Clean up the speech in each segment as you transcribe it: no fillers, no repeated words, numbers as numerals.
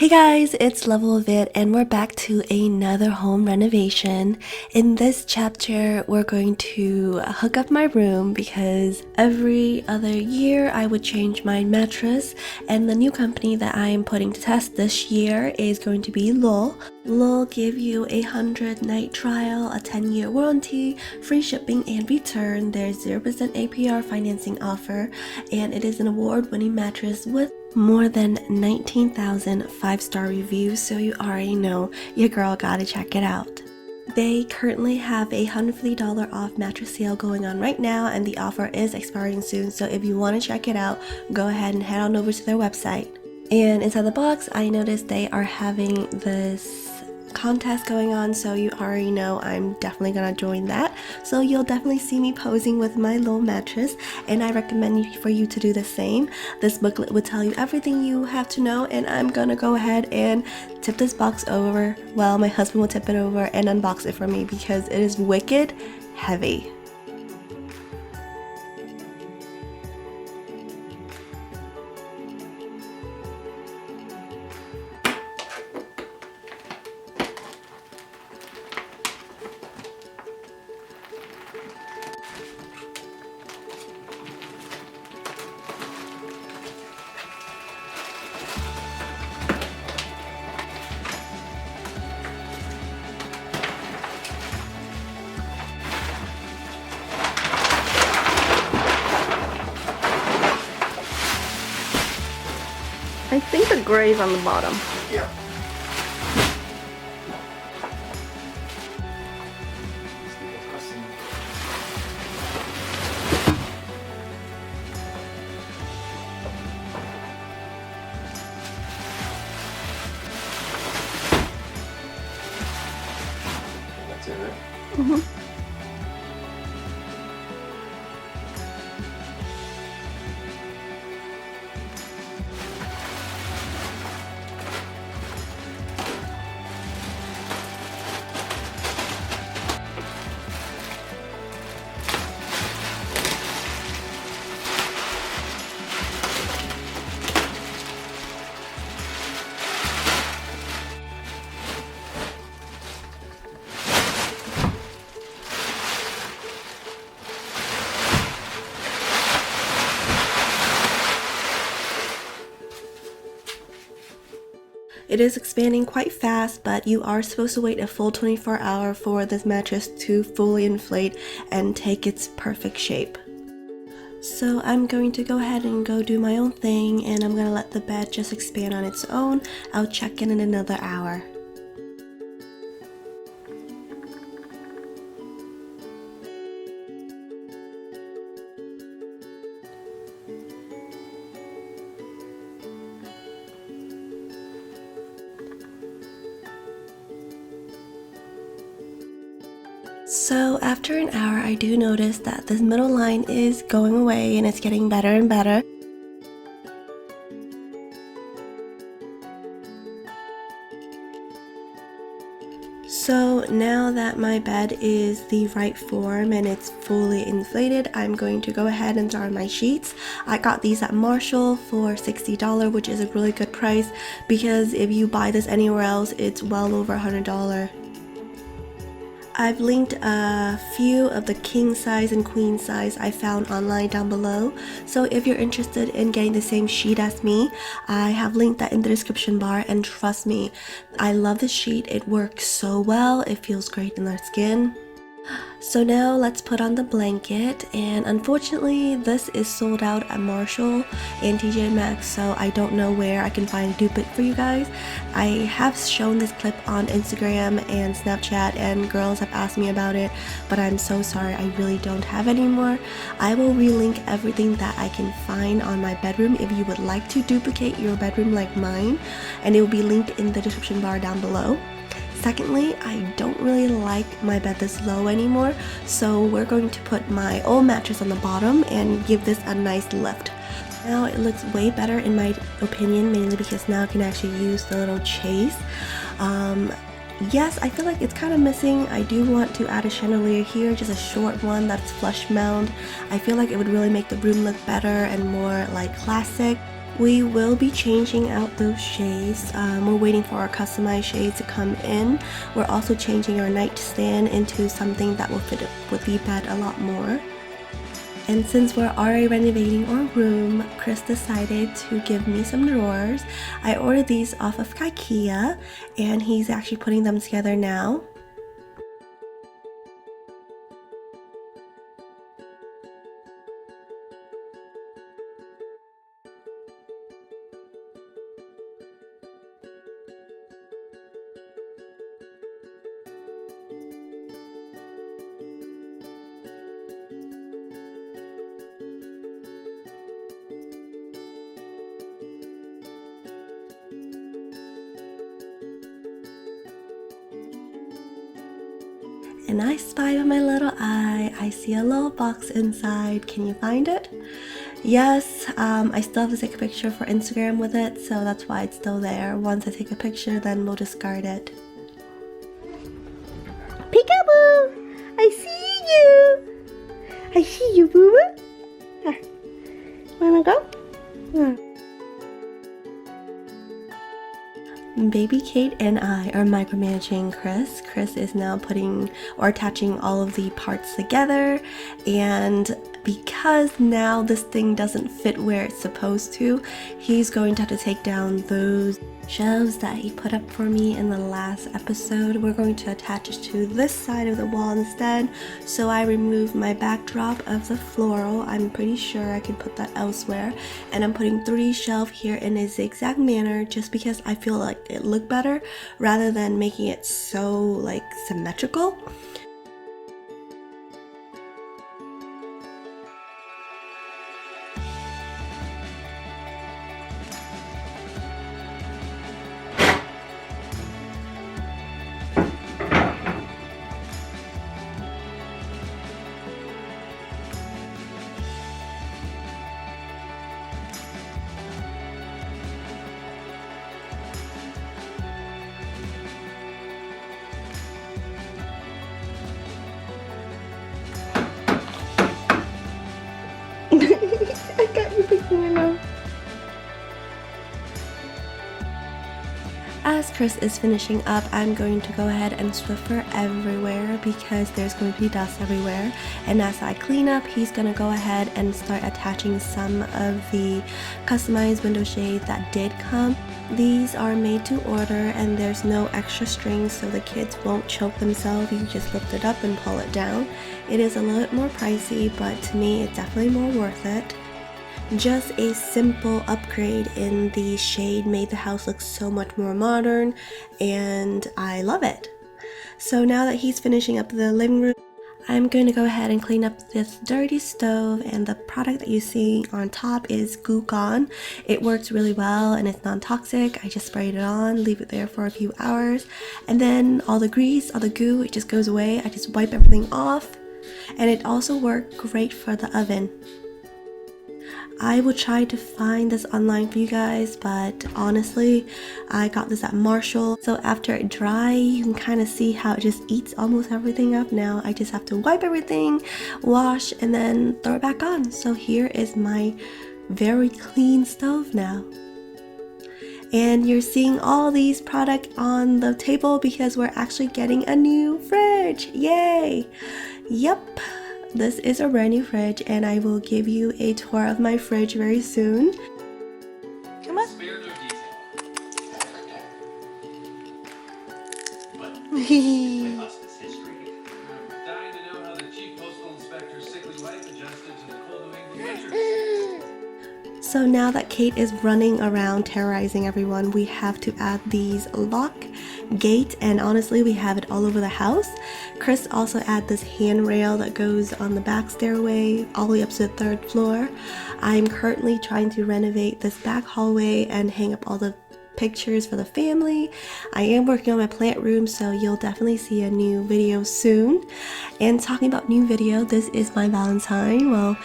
Hey guys, it's Luvableviet and we're back to another home renovation. In this chapter, we're going to hook up my room because every other year I would change my mattress, and the new company that I am putting to test this year is going to be Lul. Lul give you a 100-night trial, a 10-year warranty, free shipping and return. There's 0% APR financing offer, and it is an award-winning mattress with more than 19,000 5-star reviews, so you already know your girl gotta check it out. They currently have a $150 off mattress sale going on right now, and the offer is expiring soon, so if you want to check it out, go ahead and head on over to their website. And inside the box, I noticed they are having this contest going on, so you already know I'm definitely gonna join that. So you'll definitely see me posing with my Lul mattress, and I recommend for you to do the same. This booklet will tell you everything you have to know, and I'm gonna go ahead and tip this box over. Well, my husband will tip it over and unbox it for me because it is wicked heavy. I think the gray is on the bottom. Yeah. That's it, right? Mm-hmm. It is expanding quite fast, but you are supposed to wait a full 24 hours for this mattress to fully inflate and take its perfect shape. So I'm going to go ahead and go do my own thing, and I'm gonna let the bed just expand on its own. I'll check in another hour. So after an hour, I do notice that this middle line is going away and it's getting better and better. So now that my bed is the right form and it's fully inflated, I'm going to go ahead and start my sheets. I got these at Marshall for $60, which is a really good price because if you buy this anywhere else, it's well over $100. I've linked a few of the king size and queen size I found online down below, so if you're interested in getting the same sheet as me, I have linked that in the description bar, and trust me, I love this sheet. It works so well, it feels great in our skin. So now let's put on the blanket, and unfortunately this is sold out at Marshall and TJ Maxx, so I don't know where I can find a dupe for you guys. I have shown this clip on Instagram and Snapchat, and girls have asked me about it, but I'm so sorry, I really don't have anymore. I will relink everything that I can find on my bedroom if you would like to duplicate your bedroom like mine, and it will be linked in the description bar down below. Secondly, I don't really like my bed this low anymore, so we're going to put my old mattress on the bottom and give this a nice lift. Now it looks way better in my opinion, mainly because now I can actually use the little chase. Yes, I feel like it's kind of missing. I do want to add a chandelier here, just a short one that's flush mount. I feel like it would really make the room look better and more like classic. We will be changing out those shades. We're waiting for our customized shades to come in. We're also changing our nightstand into something that will fit with the bed a lot more. And since we're already renovating our room, Chris decided to give me some drawers. I ordered these off of IKEA, and he's actually putting them together now. And I spy with my little eye. I see a little box inside. Can you find it? Yes, I still have to take a picture for Instagram with it, so that's why it's still there. Once I take a picture, then we'll discard it. Peekaboo! I see you! I see you, boo-boo! Wanna go? Baby Kate and I are micromanaging Chris. Chris is now putting or attaching all of the parts together, and because now this thing doesn't fit where it's supposed to, he's going to have to take down those shelves that he put up for me in the last episode. We're going to attach it to this side of the wall instead. So I removed my backdrop of the floral. I'm pretty sure I can put that elsewhere, and I'm putting 3 shelves here in a zigzag manner just because I feel like it looked better rather than making it so like symmetrical. I got you picking your nose. As Chris is finishing up, I'm going to go ahead and Swiffer everywhere because there's going to be dust everywhere. And as I clean up, he's going to go ahead and start attaching some of the customized window shades that did come. These are made to order and there's no extra strings so the kids won't choke themselves. You just lift it up and pull it down. It is a little bit more pricey, but to me it's definitely more worth it. Just a simple upgrade in the shade made the house look so much more modern, and I love it. So now that he's finishing up the living room, I'm going to go ahead and clean up this dirty stove, and the product that you see on top is Glucon. It works really well and it's non-toxic. I just sprayed it on, leave it there for a few hours, and then all the grease, all the goo, it just goes away. I just wipe everything off, and it also worked great for the oven. I will try to find this online for you guys, but honestly, I got this at Marshall. So after it dries, you can kind of see how it just eats almost everything up. Now I just have to wipe everything, wash, and then throw it back on. So here is my very clean stove now. And you're seeing all these products on the table because we're actually getting a new fridge. Yay! Yep. This is a brand new fridge, and I will give you a tour of my fridge very soon. Come on. Spare no detail. But hospice history. I'm dying to know how the chief postal inspector's sickly wife adjusted to the cold New England winters. So now that Kate is running around terrorizing everyone, we have to add these lock gate, and honestly we have it all over the house. Chris also add this handrail that goes on the back stairway all the way up to the 3rd floor. I'm currently trying to renovate this back hallway and hang up all the pictures for the family. I am working on my plant room, so you'll definitely see a new video soon. And talking about new video, this is my Valentine. Well,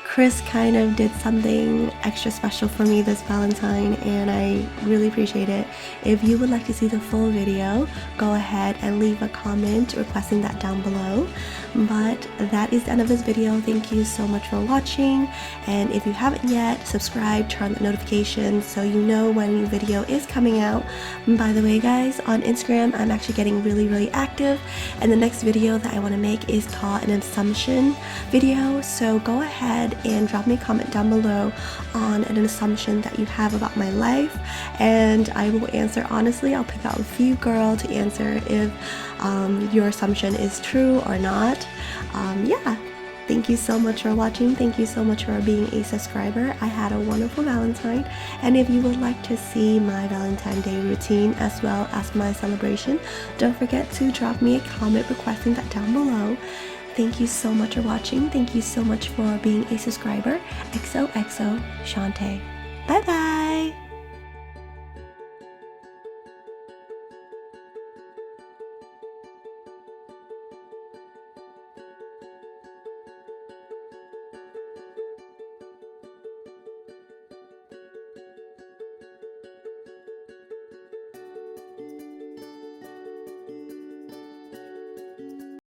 Chris kind of did something extra special for me this Valentine, and I really appreciate it. If you would like to see the full video, go ahead and leave a comment requesting that down below. But that is the end of this video. Thank you so much for watching, and if you haven't yet, subscribe, turn on the notifications so you know when a new video is coming out. By the way guys, on Instagram I'm actually getting really active, and the next video that I want to make is called an assumption video, so go ahead and drop me a comment down below on an assumption that you have about my life, and I will answer honestly. I'll pick out a few girls to answer if your assumption is true or not. Yeah, thank you so much for watching. Thank you so much for being a subscriber. I had a wonderful Valentine, and if you would like to see my Valentine's Day routine as well as my celebration, don't forget to drop me a comment requesting that down below. Thank you so much for watching. Thank you so much for being a subscriber. XOXO Shantae. Bye bye.